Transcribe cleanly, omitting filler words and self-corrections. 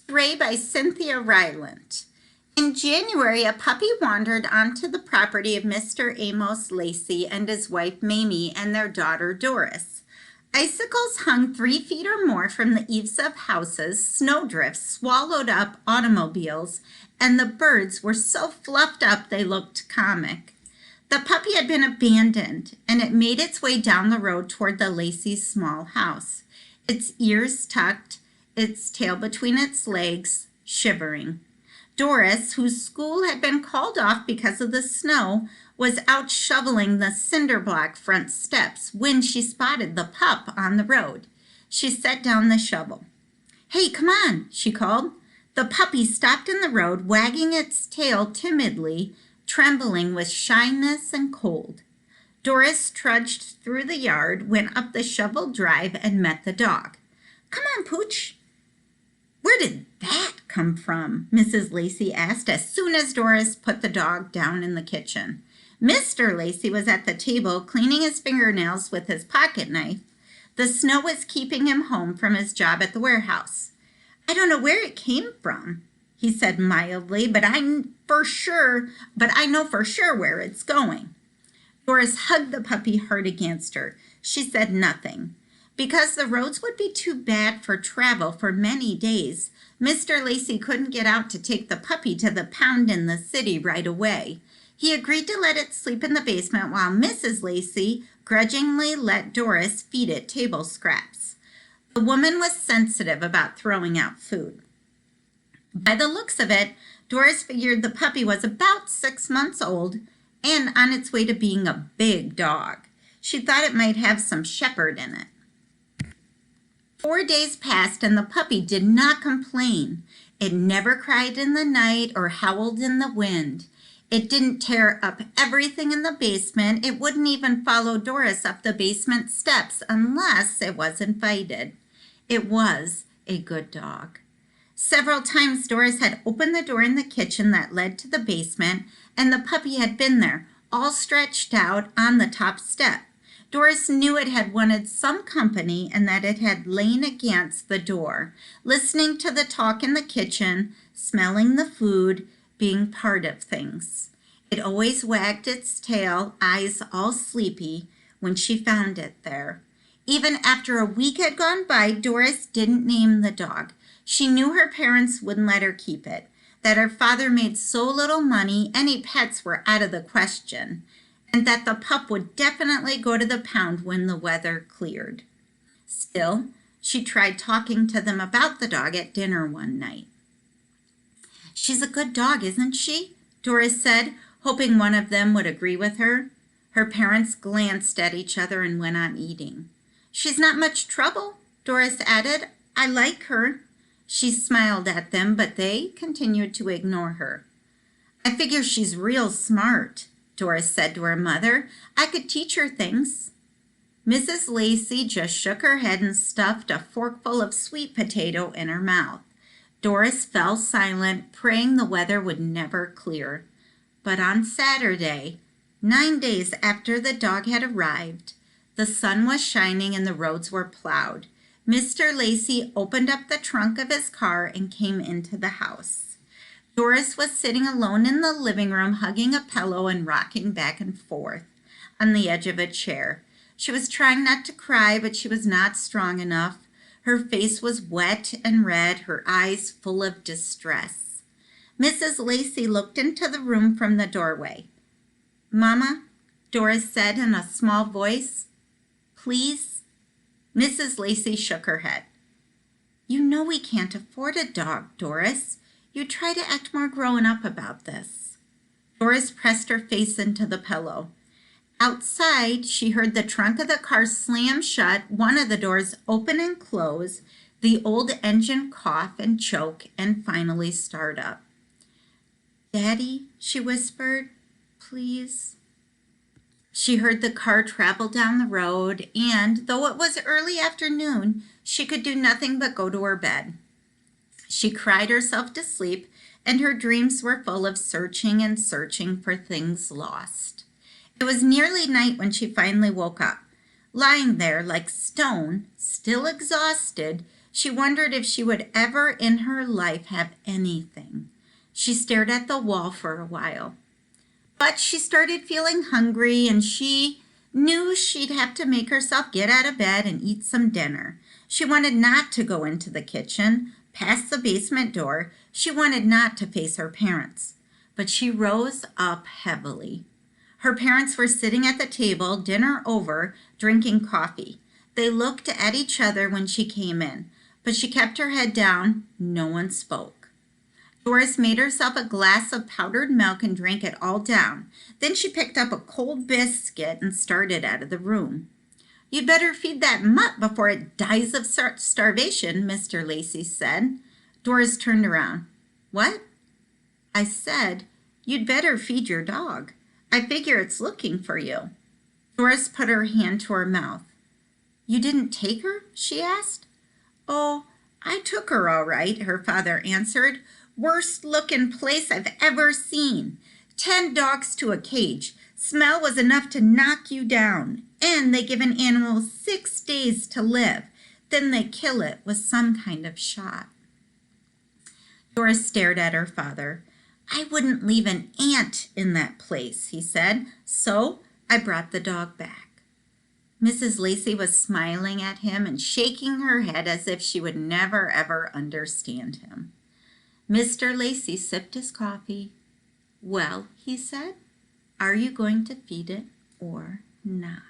Stray by Cynthia Rylant. In January, a puppy wandered onto the property of Mr. Amos Lacey and his wife Mamie and their daughter Doris. Icicles hung 3 feet or more from the eaves of houses, snowdrifts swallowed up automobiles, and the birds were so fluffed up they looked comic. The puppy had been abandoned, and it made its way down the road toward the Lacey's small house, its ears tucked, its tail between its legs, shivering. Doris, whose school had been called off because of the snow, was out shoveling the cinder block front steps when she spotted the pup on the road. She set down the shovel. "Hey, come on," she called. The puppy stopped in the road, wagging its tail timidly, trembling with shyness and cold. Doris trudged through the yard, went up the shoveled drive, and met the dog. "Come on, Pooch." "Where did that come from?" Mrs. Lacey asked as soon as Doris put the dog down in the kitchen. Mr. Lacey was at the table cleaning his fingernails with his pocket knife. The snow was keeping him home from his job at the warehouse. "I don't know where it came from," he said mildly, but I know for sure where it's going. Doris hugged the puppy hard against her. She said nothing. Because the roads would be too bad for travel for many days, Mr. Lacey couldn't get out to take the puppy to the pound in the city right away. He agreed to let it sleep in the basement while Mrs. Lacey grudgingly let Doris feed it table scraps. The woman was sensitive about throwing out food. By the looks of it, Doris figured the puppy was about 6 months old and on its way to being a big dog. She thought it might have some shepherd in it. 4 days passed and the puppy did not complain. It never cried in the night or howled in the wind. It didn't tear up everything in the basement. It wouldn't even follow Doris up the basement steps unless it was invited. It was a good dog. Several times Doris had opened the door in the kitchen that led to the basement, and the puppy had been there, all stretched out on the top step. Doris knew it had wanted some company and that it had lain against the door, listening to the talk in the kitchen, smelling the food, being part of things. It always wagged its tail, eyes all sleepy, when she found it there. Even after a week had gone by, Doris didn't name the dog. She knew her parents wouldn't let her keep it, that her father made so little money any pets were out of the question, and that the pup would definitely go to the pound when the weather cleared. Still, she tried talking to them about the dog at dinner one night. "She's a good dog, isn't she?" Doris said, hoping one of them would agree with her. Her parents glanced at each other and went on eating. "She's not much trouble," Doris added. "I like her." She smiled at them, but they continued to ignore her. "I figure she's real smart," Doris said to her mother. "I could teach her things." Mrs. Lacey just shook her head and stuffed a forkful of sweet potato in her mouth. Doris fell silent, praying the weather would never clear. But on Saturday, 9 days after the dog had arrived, the sun was shining and the roads were plowed. Mr. Lacey opened up the trunk of his car and came into the house. Doris was sitting alone in the living room, hugging a pillow and rocking back and forth on the edge of a chair. She was trying not to cry, but she was not strong enough. Her face was wet and red, her eyes full of distress. Mrs. Lacey looked into the room from the doorway. "Mama," Doris said in a small voice, "please?" Mrs. Lacey shook her head. "You know we can't afford a dog, Doris. You try to act more grown up about this." Doris pressed her face into the pillow. Outside, she heard the trunk of the car slam shut, one of the doors open and close, the old engine cough and choke, and finally start up. "Daddy," she whispered, "please." She heard the car travel down the road, and though it was early afternoon, she could do nothing but go to her bed. She cried herself to sleep, and her dreams were full of searching and searching for things lost. It was nearly night when she finally woke up. Lying there like stone, still exhausted, She wondered if she would ever in her life have anything. She stared at the wall for a while. But she started feeling hungry, and she knew she'd have to make herself get out of bed and eat some dinner. She wanted not to go into the kitchen, past the basement door. She wanted not to face her parents. But she rose up heavily. Her parents were sitting at the table, dinner over, drinking coffee. They looked at each other when she came in, but she kept her head down. No one spoke. Doris made herself a glass of powdered milk and drank it all down. Then she picked up a cold biscuit and started out of the room. "You'd better feed that mutt before it dies of starvation," Mr. Lacey said. Doris turned around. "What?" "I said, you'd better feed your dog. I figure it's looking for you." Doris put her hand to her mouth. "You didn't take her?" she asked. "Oh, I took her all right," her father answered. "Worst looking place I've ever seen. 10 dogs to a cage. Smell was enough to knock you down. And they give an animal 6 days to live. Then they kill it with some kind of shot." Doris stared at her father. "I wouldn't leave an ant in that place," he said. "So I brought the dog back." Mrs. Lacey was smiling at him and shaking her head as if she would never ever understand him. Mr. Lacey sipped his coffee. "Well," he said, "are you going to feed it or not?"